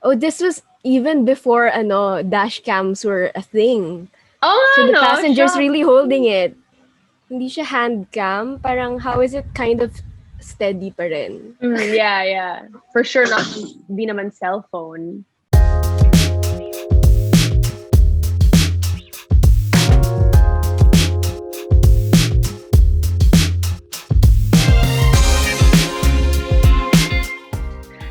Oh, this was even before dash cams were a thing. Oo nga, So the no? passenger's Shock. really holding it. Hindi siya hand cam. Parang how is it kind of steady pa rin? Yeah, yeah. For sure, not, di naman cellphone.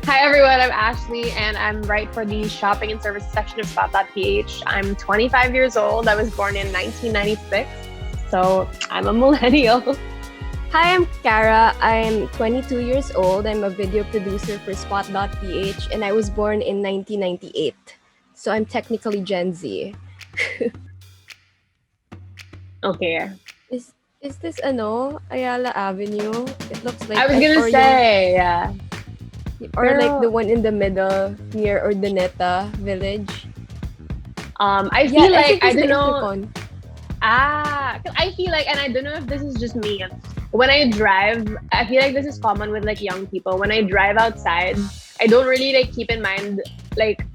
Hi everyone, I'm Ashley and I'm right for the shopping and services section of SPOT.ph. I'm 25 years old. I was born in 1996, so I'm a millennial. Hi, I'm Kara. I'm 22 years old. I'm a video producer for SPOT.ph and I was born in 1998. So I'm technically Gen Z. Okay. Is this Ayala Avenue? It looks like I was gonna say, yeah. or like the Pero, one in the middle near Urdaneta Village. I Yeah, feel I like, think I it's the don't know, Intercon. 'cause I feel like, and I don't know if this is just me, when I drive, I feel like this is common with like young people. When I drive outside, I don't really like keep in mind, like,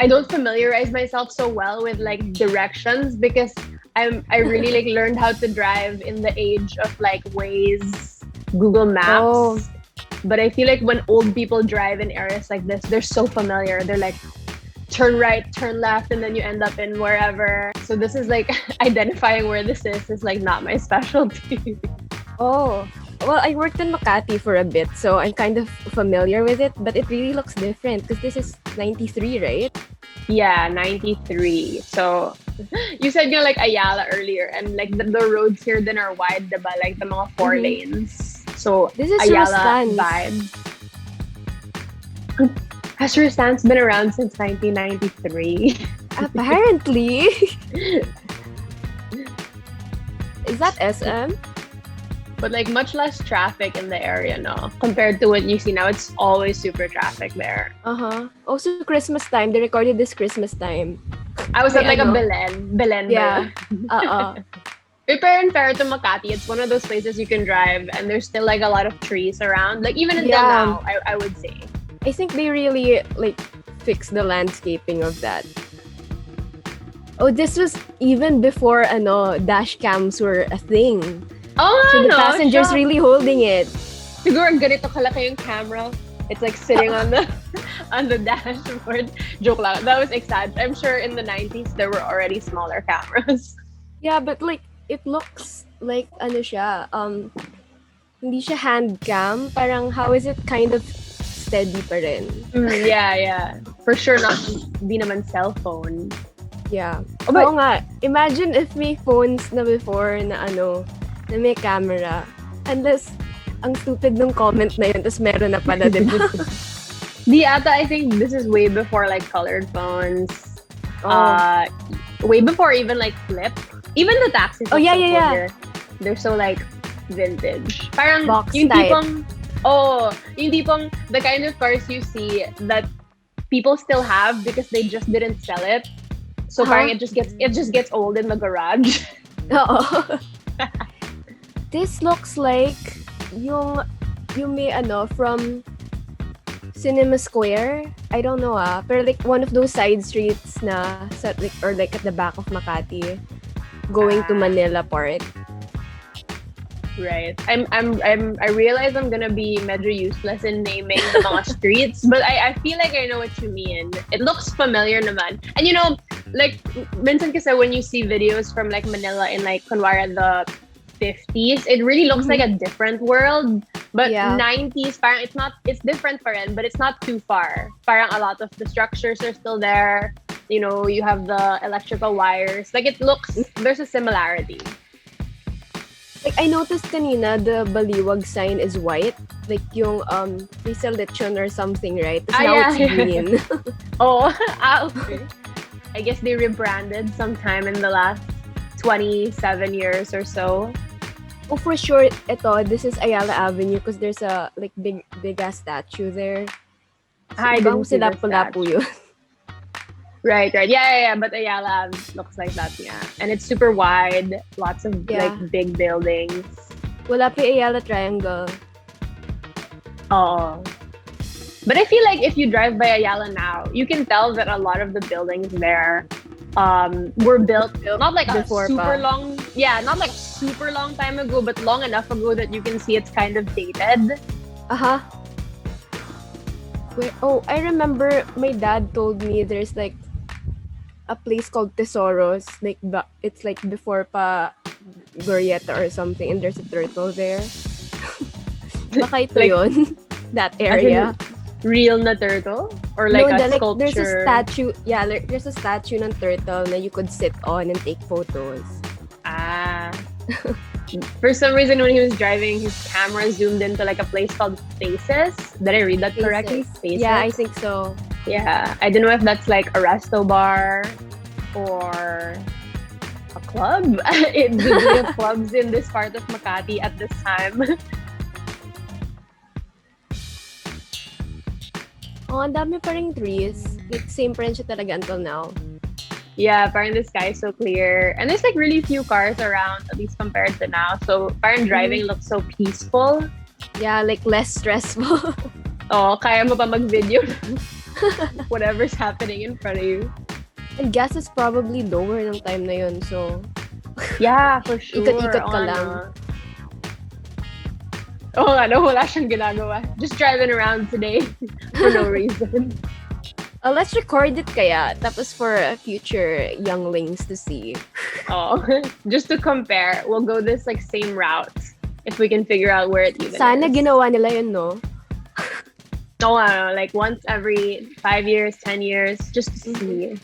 I don't familiarize myself so well with like directions because I really like learned how to drive in the age of like Waze, Google Oh, Maps. But I feel like when old people drive in areas like this, they're so familiar. They're like turn right, turn left, and then you end up in wherever. So this is like identifying where this is like not my specialty. oh. Well, I worked in Makati for a bit, so I'm kind of familiar with it, but it really looks different because this is 93, right? Yeah, 93. So you said you like Ayala earlier, and like the roads here then are wide, diba? Like the mga four Mm-hmm. lanes. So This is Ayala Rustan's. vibe. Has Rustan's been around since 1993? Apparently. Is that SM? But like much less traffic in the area, no? Compared to what you see now, it's always super traffic there. Uh-huh. Also Christmas time. They recorded this Christmas time. I was May at like a ano? Belen. Belen ba Yeah. yun? Fair and fair to Makati, it's one of those places you can drive and there's still like a lot of trees around. Like even until Yeah. now, I would say. I think they really like fixed the landscaping of that. Oh, this was even before dash cams were a thing. Oh, So the no, passenger's shock. really holding it. Siguro ganito kalaki yung camera. It's like sitting on the on the dashboard. Joke lang. That was exaggerated. I'm sure in the 90s there were already smaller cameras. Yeah, but like it looks like siya, hindi siya hand cam. Parang how is it kind of steady pa rin? Yeah, yeah. For sure not di naman cellphone. Yeah. Oh, but- Oo nga. Imagine if may phones na before na na may camera. Unless, ang stupid nung comment na yun, tapos meron na pala, di ba? Di ata, I think this is way before like colored phones. Oh. Way before even like flip. Even the taxis. Oh, look yeah, so yeah, cool yeah. here. They're so like vintage. Parang Box yung type. tipong, yung tipong the kind of cars you see that people still have because they just didn't sell it. So parang it just gets old in the garage. Oo. This looks like yung may from Cinema Square. I don't know pero like one of those side streets na or like at the back of Makati going to Manila part. Right. I realize I'm gonna be medyo useless in naming the mga streets, but I feel like I know what you mean. It looks familiar naman. And like minsan kasi when you see videos from like Manila in like kunwari the 50s, it really looks like a different world. But Yeah. 90s, parang it's different pa rin, but it's not too far. Parang a lot of the structures are still there. You have the electrical wires. Like there's a similarity. Like I noticed kanina the Baliwag sign is white. Like yung Frisa Lechon or something, right? Tapos now yeah. it's green. Oh, okay. I guess they rebranded sometime in the last 27 years or so. Oh, for sure, this is Ayala Avenue because there's a like big ass statue there. So, I ibang didn't see the Lapu-Lapu statue. yun. Right. Yeah. But Ayala looks like that, yeah. And it's super wide, lots of Yeah. like big buildings. Wala pa Ayala Triangle. Oh. But I feel like if you drive by Ayala now, you can tell that a lot of the buildings there were built not like a Before super pa. long, yeah, not like super long time ago, but long enough ago that you can see it's kind of dated. Uh-huh. I remember my dad told me there's like a place called Tesoros. Like, it's like before pa Glorieta or something, and there's a turtle there. Baka ito Like, yun. That as in area. real na turtle? Or like No, a like, sculpture? there's a statue. Yeah, there's a statue ng turtle na you could sit on and take photos. Ah. For some reason, when he was driving, his camera zoomed into like a place called Faces. Did I read that correctly? Faces? Yeah, I think so. Yeah. I don't know if that's like a resto bar or a club. Do they have clubs in this part of Makati at this time? Oh, ang dami pa ring trees. Like, same pa rin siya talaga until now. Yeah, parang the sky is so clear. And there's like really few cars around, at least compared to now. So parang driving looks so peaceful. Yeah, like, less stressful. Oh, kaya mo pa mag-video whatever's happening in front of you. And gas is probably lower ng time na yun, so Yeah, for sure. ikot-ikot ka Oo, lang. Oh, ano, wala siyang ginagawa. Just driving around today for no reason. Let's record it kaya, tapos for future younglings to see. Oh, just to compare, we'll go this like same route if we can figure out where it even Sana is. ginawa nila yun, no? Oh, like once every 5 years, 10 years, just to see.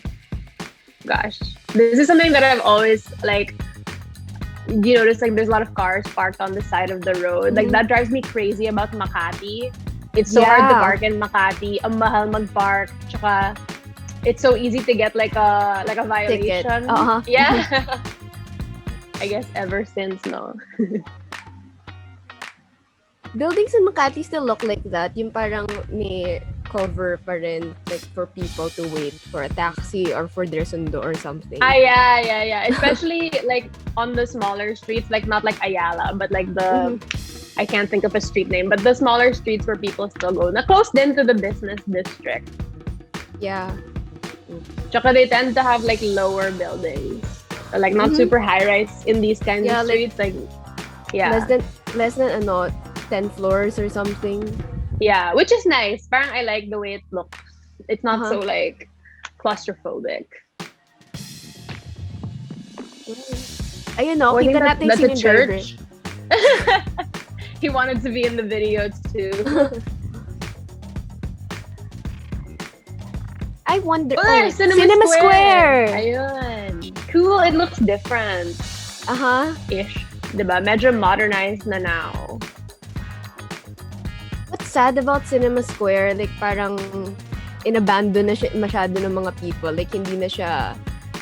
Gosh, this is something that I've always like. You notice like there's a lot of cars parked on the side of the road. Like that drives me crazy about Makati. It's so hard to park in Makati. Ang mahal mag-park. Tsaka, it's so easy to get like a violation. Ticket. Uh-huh. Yeah. I guess ever since, no. Buildings in Makati still look like that. Yung parang may cover pa rin, like, for people to wait for a taxi or for their sundo or something. Ah, yeah. Especially like on the smaller streets, like not like Ayala, but like the I can't think of a street name, but the smaller streets where people still go. Na close din to the business district. Yeah. Tsaka they tend to have like lower buildings. Like not super high rise in these kinds of streets. Like yeah. Less than 10 floors or something. Yeah, which is nice. Parang I like the way it looks. It's not so like claustrophobic. Ayun, no, kita natin that's yung a church. He wanted to be in the video too. I wonder. Oh, Cinema Square! Ayun. Cool, it looks different. Ish. Diba? Medyo modernized na now. What's sad about Cinema Square, like parang inabandon na siya masyado ng mga people. Like hindi na siya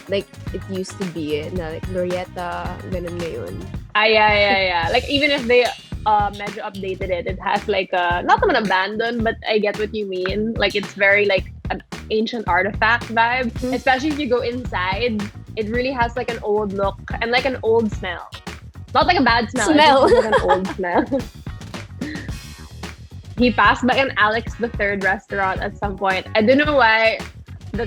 like it used to be na like Glorieta, ganun ngayon. Yeah. Like even if they medyo updated it, it has like not naman abandoned, but I get what you mean. Like it's very like an ancient artifact vibe. Especially if you go inside, it really has like an old look and like an old smell. Not like a bad smell. It's just like an old smell. He passed by an Alex the Third restaurant at some point. I don't know why.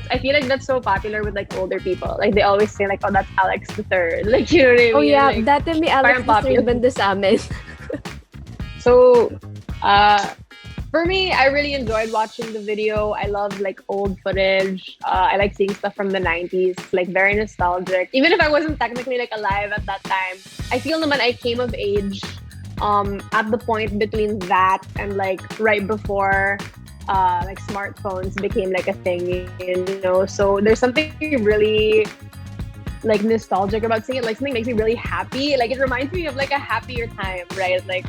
I feel like that's so popular with like older people. Like they always say like, oh, that's Alex the Third. Like you know what I mean? Oh yeah, like, dati may Alex the Third banda sa amin. So, for me, I really enjoyed watching the video. I love like old footage. I like seeing stuff from the 90s, like very nostalgic. Even if I wasn't technically like alive at that time, I feel naman I came of age at the point between that and like right before like smartphones became like a thing, you know. So there's something really like nostalgic about seeing it. Like something makes me really happy. Like it reminds me of like a happier time, right? Like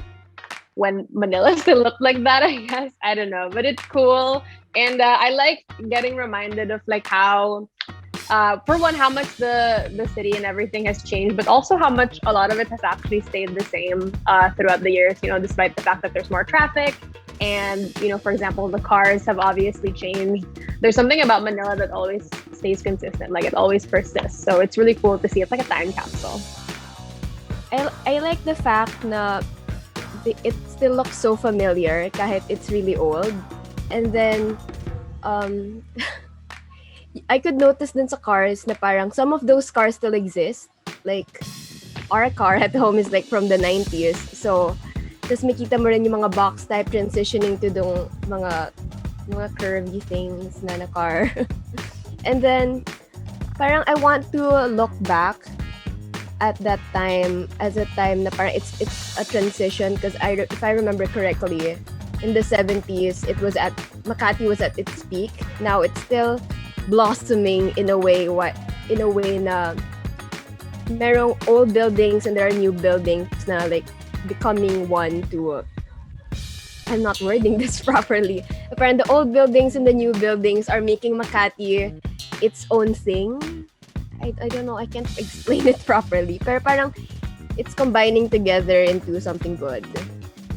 when Manila still looked like that, I guess. I don't know, but it's cool. And I like getting reminded of like how, for one, how much the city and everything has changed, but also how much a lot of it has actually stayed the same throughout the years, you know, despite the fact that there's more traffic. And, you know, for example, the cars have obviously changed. There's something about Manila that always stays consistent, like it always persists. So it's really cool to see. It's like a time capsule. I like the fact na it still looks so familiar kahit it's really old. And then, um, I could notice din sa cars na parang some of those cars still exist. Like, our car at home is like from the 90s. So, tapos makita mo rin yung mga box type transitioning to dong mga curvy things na car. And then, parang I want to look back at that time as a time na parang it's a transition because if I remember correctly, in the 70s, Makati was at its peak. Now it's still blossoming in a way na merong old buildings and there are new buildings na like becoming one to I'm not wording this properly. Parang the old buildings and the new buildings are making Makati its own thing. I don't know, I can't explain it properly. Pero parang it's combining together into something good.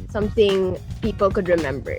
Something people could remember.